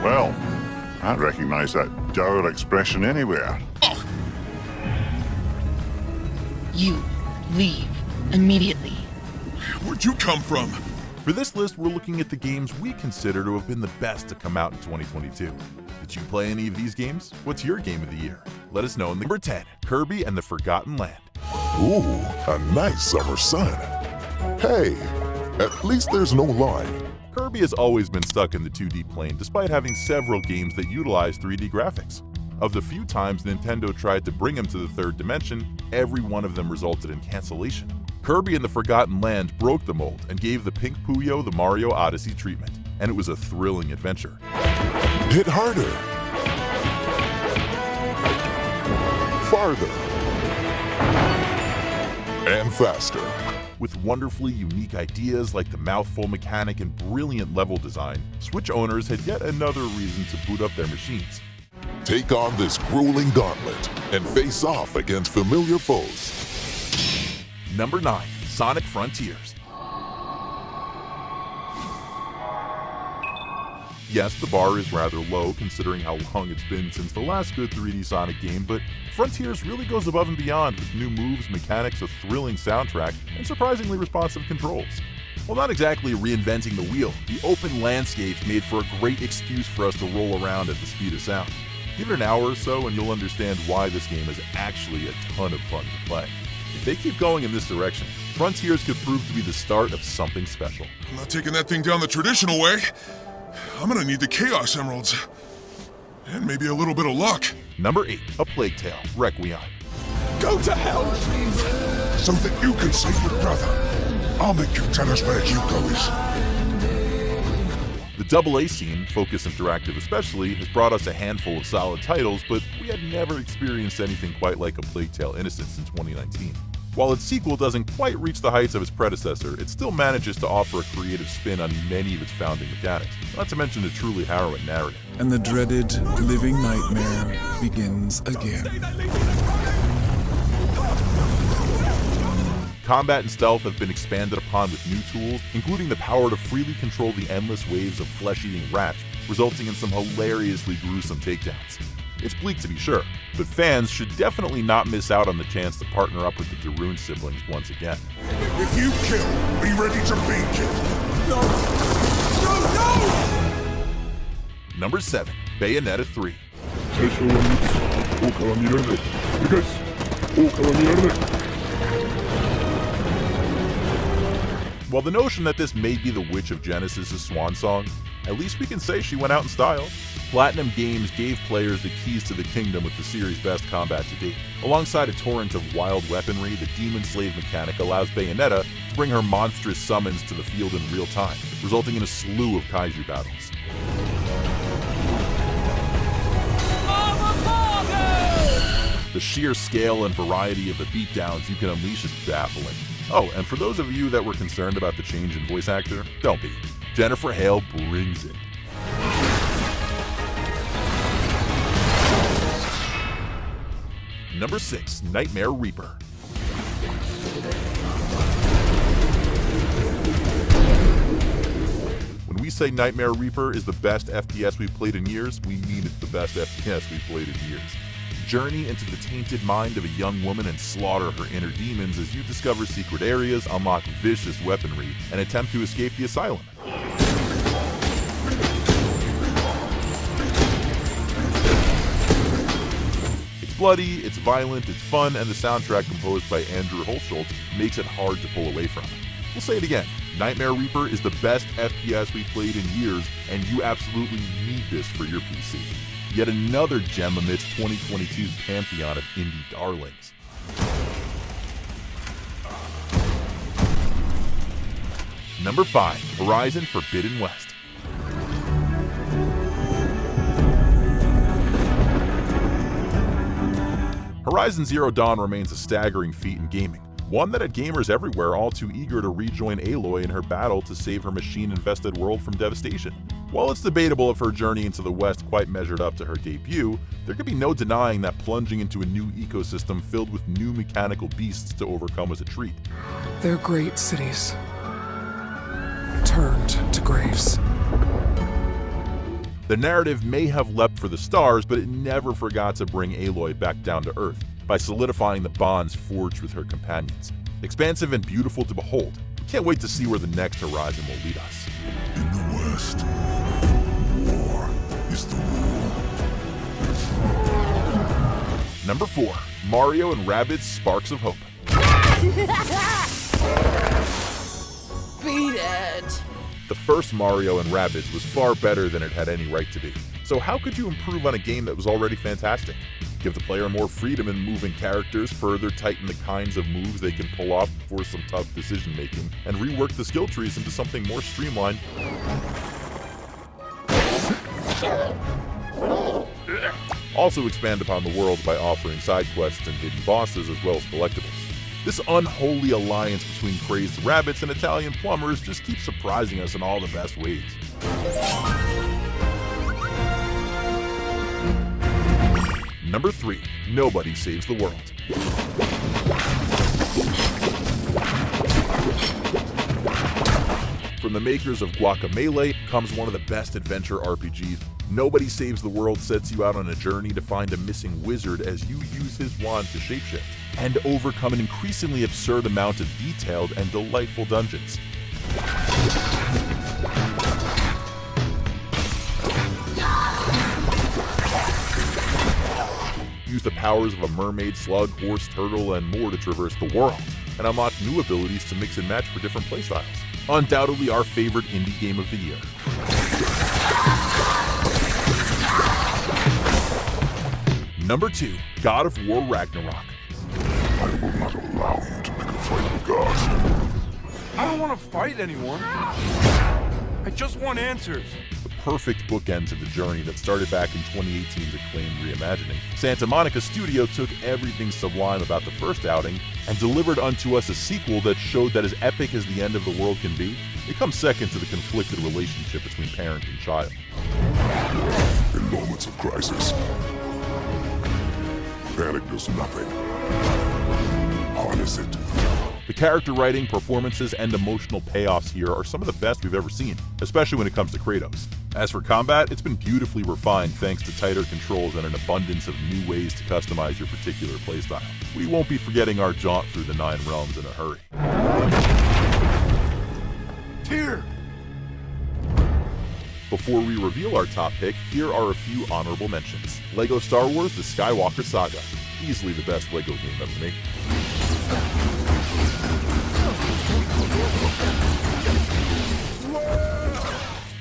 Well, I recognize that dour expression anywhere. You leave immediately. Where'd you come from? For this list, we're looking at the games we consider to have been the best to come out in 2022. Did you play any of these games? What's your game of the year? Let us know in the number 10, Kirby and the Forgotten Land. Ooh, a nice summer sun. Hey, at least there's no line. Kirby has always been stuck in the 2D plane despite having several games that utilize 3D graphics. Of the few times Nintendo tried to bring him to the third dimension, every one of them resulted in cancellation. Kirby and the Forgotten Land broke the mold and gave the Pink Puyo the Mario Odyssey treatment, and it was a thrilling adventure. Hit harder. Farther. And faster. With wonderfully unique ideas like the mouthful mechanic and brilliant level design, Switch owners had yet another reason to boot up their machines. Take on this grueling gauntlet and face off against familiar foes. Number 9, Sonic Frontiers. Yes, the bar is rather low considering how long it's been since the last good 3D Sonic game, but Frontiers really goes above and beyond with new moves, mechanics, a thrilling soundtrack, and surprisingly responsive controls. While not exactly reinventing the wheel, the open landscapes made for a great excuse for us to roll around at the speed of sound. Give it an hour or so and you'll understand why this game is actually a ton of fun to play. If they keep going in this direction, Frontiers could prove to be the start of something special. I'm not taking that thing down the traditional way. I'm gonna need the Chaos Emeralds. And maybe a little bit of luck. Number 8, A Plague Tale: Requiem. Go to hell! So that you can save your brother, I'll make you tell us where Hugo is. The AA scene, Focus Interactive especially, has brought us a handful of solid titles, but we had never experienced anything quite like A Plague Tale: Innocence in 2019. While its sequel doesn't quite reach the heights of its predecessor, it still manages to offer a creative spin on many of its founding mechanics, not to mention a truly harrowing narrative. And the dreaded living nightmare begins again. Combat and stealth have been expanded upon with new tools, including the power to freely control the endless waves of flesh-eating rats, resulting in some hilariously gruesome takedowns. It's bleak to be sure, but fans should definitely not miss out on the chance to partner up with the Darun siblings once again. If you kill, be ready to be killed. No! Number 7, Bayonetta 3. While the notion that this may be the Witch of Genesis' swan song, at least we can say she went out in style. Platinum Games gave players the keys to the kingdom with the series' best combat to date. Alongside a torrent of wild weaponry, the Demon Slave mechanic allows Bayonetta to bring her monstrous summons to the field in real time, resulting in a slew of kaiju battles. The sheer scale and variety of the beatdowns you can unleash is baffling. Oh, and for those of you that were concerned about the change in voice actor, don't be. Jennifer Hale brings it. Number 6, Nightmare Reaper. When we say Nightmare Reaper is the best FPS we've played in years, we mean it's the best FPS we've played in years. Journey into the tainted mind of a young woman and slaughter her inner demons as you discover secret areas, unlock vicious weaponry, and attempt to escape the asylum. It's bloody, it's violent, it's fun, and the soundtrack composed by Andrew Holschultz makes it hard to pull away from. We'll say it again, Nightmare Reaper is the best FPS we've played in years, and you absolutely need this for your PC. Yet another gem amidst 2022's pantheon of indie darlings. Number 5, Horizon Forbidden West. Horizon Zero Dawn remains a staggering feat in gaming, one that had gamers everywhere all too eager to rejoin Aloy in her battle to save her machine-infested world from devastation. While it's debatable if her journey into the West quite measured up to her debut, there could be no denying that plunging into a new ecosystem filled with new mechanical beasts to overcome was a treat. They're great cities. turned to graves. The narrative may have leapt for the stars, but it never forgot to bring Aloy back down to Earth by solidifying the bonds forged with her companions. Expansive and beautiful to behold. Can't wait to see where the next horizon will lead us. In the West, war is the rule. Number 4, Mario and Rabbids Sparks of Hope. Beat it! The first Mario and Rabbids was far better than it had any right to be. So how could you improve on a game that was already fantastic? Give the player more freedom in moving characters, further tighten the kinds of moves they can pull off for some tough decision making, and rework the skill trees into something more streamlined. Also expand upon the world by offering side quests and hidden bosses as well as collectibles. This unholy alliance between crazed rabbits and Italian plumbers just keeps surprising us in all the best ways. Number 3, Nobody Saves the World. From the makers of Guacamelee comes one of the best adventure RPGs. Nobody Saves the World sets you out on a journey to find a missing wizard as you use his wand to shapeshift and overcome an increasingly absurd amount of detailed and delightful dungeons. Use the powers of a mermaid, slug, horse, turtle, and more to traverse the world, and unlock new abilities to mix and match for different playstyles. Undoubtedly our favorite indie game of the year. Number 2, God of War Ragnarok. I will not allow you to pick a fight with God. I don't want to fight anyone. I just want answers. The perfect bookend to the journey that started back in 2018's acclaimed reimagining. Santa Monica Studio took everything sublime about the first outing and delivered unto us a sequel that showed that as epic as the end of the world can be, it comes second to the conflicted relationship between parent and child. In moments of crisis, panic does nothing. Harness it. The character writing, performances, and emotional payoffs here are some of the best we've ever seen, especially when it comes to Kratos. As for combat, it's been beautifully refined thanks to tighter controls and an abundance of new ways to customize your particular playstyle. We won't be forgetting our jaunt through the 9 realms in a hurry. Here! Before we reveal our top pick, here are a few honorable mentions. LEGO Star Wars The Skywalker Saga. Easily the best LEGO game ever made.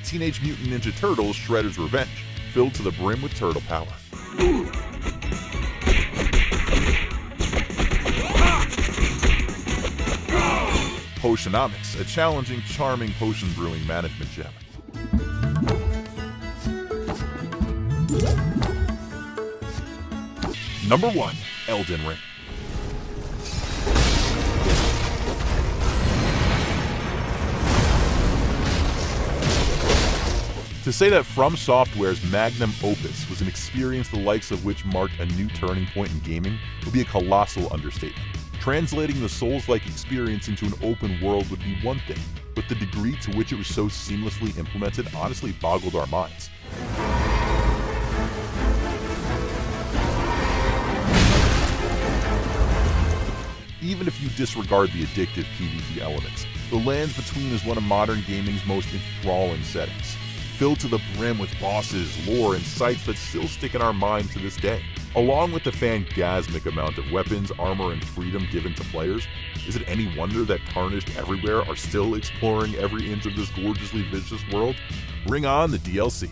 Teenage Mutant Ninja Turtles Shredder's Revenge, filled to the brim with turtle power. Potionomics, a challenging, charming potion brewing management gem. Number 1, Elden Ring. To say that From Software's magnum opus was an experience the likes of which marked a new turning point in gaming would be a colossal understatement. Translating the Souls-like experience into an open world would be one thing, but the degree to which it was so seamlessly implemented honestly boggled our minds. Even if you disregard the addictive PvP elements, the Lands Between is one of modern gaming's most enthralling settings. Filled to the brim with bosses, lore, and sights that still stick in our mind to this day. Along with the fangasmic amount of weapons, armor, and freedom given to players, is it any wonder that Tarnished Everywhere are still exploring every inch of this gorgeously vicious world? Bring on the DLC.